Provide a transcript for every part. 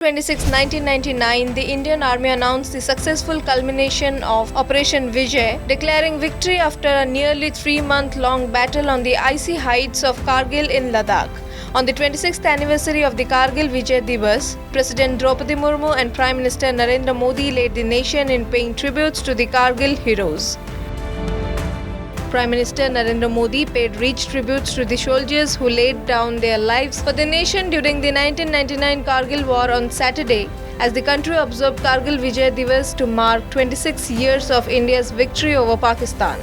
26, 1999, the Indian Army announced the successful culmination of Operation Vijay, declaring victory after a nearly 3-month-long battle on the icy heights of Kargil in Ladakh. On the 26th anniversary of the Kargil Vijay Divas, President Draupadi Murmu and Prime Minister Narendra Modi led the nation in paying tributes to the Kargil heroes. Prime Minister Narendra Modi paid rich tributes to the soldiers who laid down their lives for the nation during the 1999 Kargil War on Saturday, as the country observed Kargil Vijay Divas to mark 26 years of India's victory over Pakistan.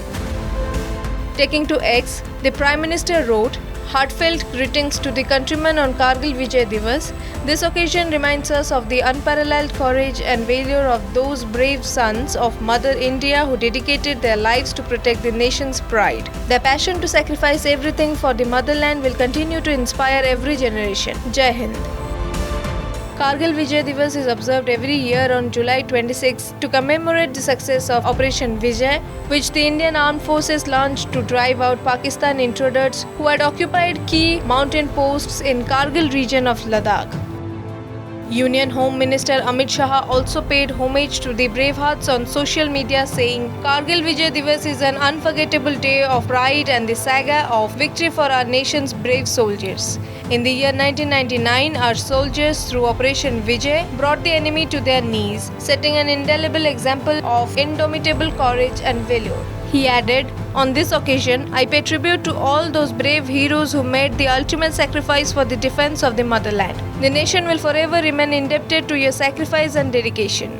Taking to X, the Prime Minister wrote, "Heartfelt greetings to the countrymen on Kargil Vijay Divas. This occasion reminds us of the unparalleled courage and valor of those brave sons of Mother India who dedicated their lives to protect the nation's pride. Their passion to sacrifice everything for the motherland will continue to inspire every generation. Jai Hind." Kargil Vijay Divas is observed every year on July 26 to commemorate the success of Operation Vijay, which the Indian Armed Forces launched to drive out Pakistan intruders who had occupied key mountain posts in Kargil region of Ladakh. Union Home Minister Amit Shah also paid homage to the bravehearts on social media, saying, "Kargil Vijay Divas is an unforgettable day of pride and the saga of victory for our nation's brave soldiers. In the year 1999, our soldiers, through Operation Vijay, brought the enemy to their knees, setting an indelible example of indomitable courage and valor." He added, "On this occasion, I pay tribute to all those brave heroes who made the ultimate sacrifice for the defense of the motherland. The nation will forever remain indebted to your sacrifice and dedication."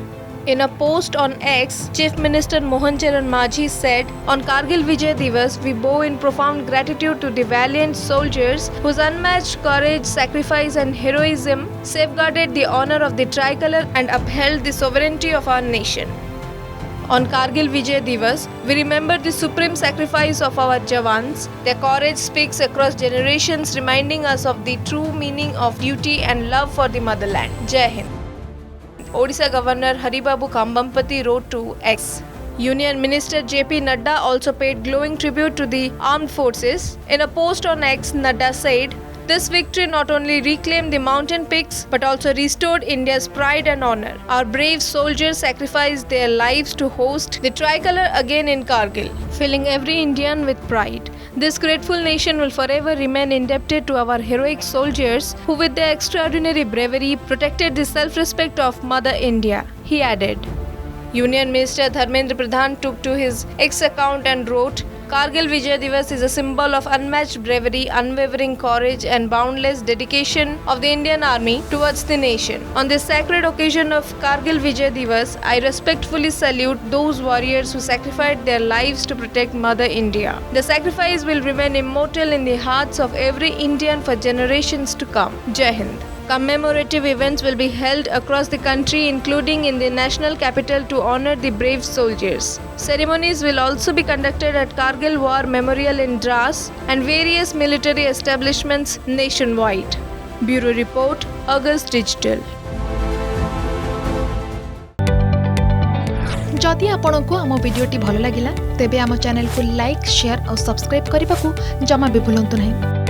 In a post on X, Chief Minister Mohan Charan Majhi said, "On Kargil Vijay Divas, we bow in profound gratitude to the valiant soldiers whose unmatched courage, sacrifice and heroism safeguarded the honor of the tricolor and upheld the sovereignty of our nation. On Kargil Vijay Divas, we remember the supreme sacrifice of our Jawans. Their courage speaks across generations, reminding us of the true meaning of duty and love for the motherland. Jai Hind." Odisha Governor Haribabu Kambampati wrote to X. Union Minister JP Nadda also paid glowing tribute to the armed forces. In a post on X, Nadda said, "This victory not only reclaimed the mountain peaks but also restored India's pride and honor. Our brave soldiers sacrificed their lives to host the tricolor again in Kargil, filling every Indian with pride. This grateful nation will forever remain indebted to our heroic soldiers who, with their extraordinary bravery, protected the self-respect of Mother India," he added. Union Minister Dharmendra Pradhan took to his X account and wrote, "Kargil Vijay Divas is a symbol of unmatched bravery, unwavering courage and boundless dedication of the Indian Army towards the nation. On this sacred occasion of Kargil Vijay Divas, I respectfully salute those warriors who sacrificed their lives to protect Mother India. The sacrifice will remain immortal in the hearts of every Indian for generations to come. Jai Hind." Commemorative events will be held across the country, including in the national capital, to honor the brave soldiers. Ceremonies will also be conducted at Kargil War Memorial in Dras and various military establishments nationwide. Bureau Report, August Digital. जदि आपंक आम भिडी भल लगा तेब आम channel को like, share और subscribe करने को जमा भी भूलु नहीं।